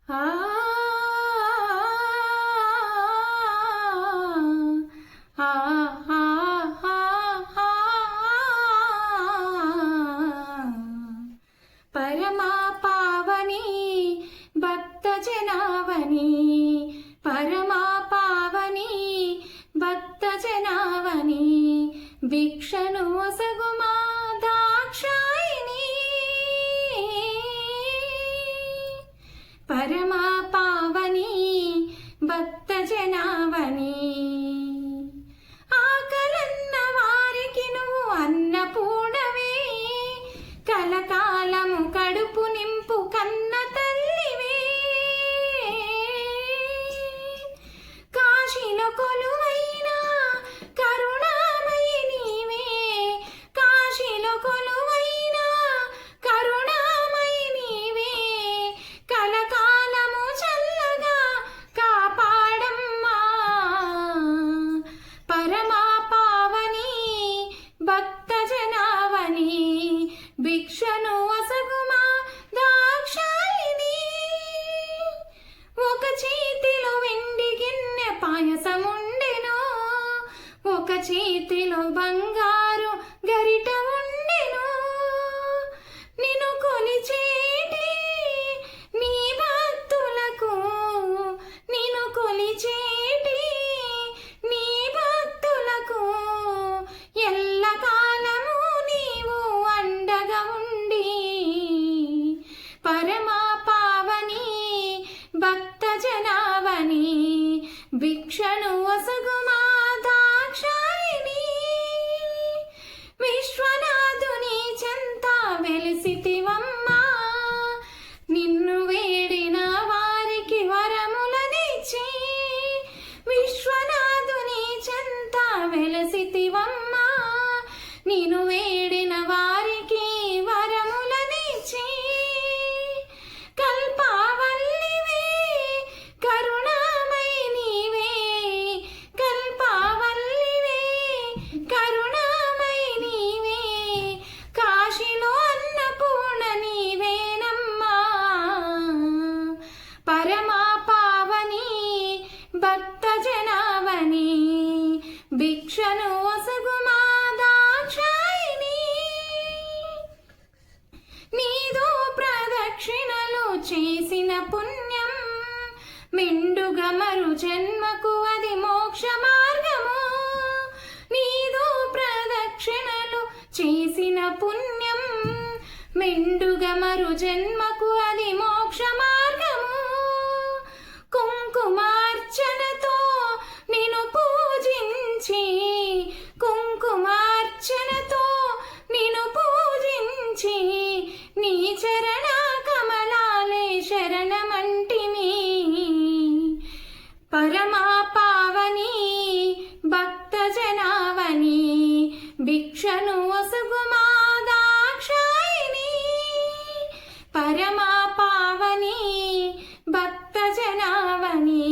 ఆ ఆ ఆ పరమా పావని భక్త జనావని, పరమా పావని భక్త జనావని, భిక్షను ఒసగుమా దాక్షాయిని. పరమా పావని భక్త జనావని, ఆకలన్న వారికి నువ్వు అన్నపూర్ణవే, కలకాలము కడుపు నింపు కన్న తల్లివే. కాశీలో కొలువైన కరుణామయి నీవే, కాశీలో కొలువైన కరుణామయి నీవే, కలకాలము చల్లగా కాపాడమ్మా. పరమా పావని భక్త జనావని, భిక్షను ఒసగుమా దాక్షాయిని. ఒక చేతిలో వెండి గిన్నె పాయసముండెను, ఒక చేతిలో బంగారు గరిట ఉండెను. నిన్ను కొలిచేటి నీ భక్తులకు, నిన్ను కొలిచేటి నీ భక్తులకు ఎల్లకాలము నీవు అండగా ఉండి. పరమా పావని భక్త జనావని, భిక్షను ఒసగుమా దాక్షాయిని. విశ్వనాథుని చెంత వెలిసితివమ్మా, నిన్ను వేడిన వారికి వరములనిచ్చి. విశ్వనాథుని చెంత వెలిసితివమ్మా, నిన్ను వేడిన వారికి వరములనిచ్చి. కల్పావల్లివే కరుణామయి నీవే, కల్పావల్లివే కరుణామయి నీవే, కాశీలో అన్నపూర్ణ నీవేనమ్మా. పరమా పావని భక్త జనావని, భిక్షను ఒసగుమా దాక్షాయిని. నీదు ప్రదక్షిణలు చేసిన పుణ్యం మెండుగా మరు జన్మకు అది మోక్ష మార్గము. నీదు ప్రదక్షిణలు చేసిన పుణ్యం మెండుగా మరు జన్మకు అది మోక్ష మార్గము. కుంకుమార్చనతో నిన్ను పూజించి, కుంకుమార్చనతో నిన్ను పూజించి, నీ చరణ కమలాలే శరణమంటిమి. పరమా పావని భక్త జనావని, భిక్షను ఒసగుమా దాక్షాయిని. పరమా పావని భక్త జనావని,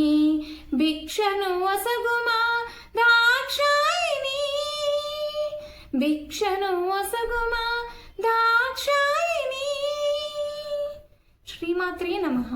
భిక్షను ఒసగుమా దాక్షాయిని. భిక్షను ఒసగుమా దాక్షాయిని. శ్రీమాత్రే నమః.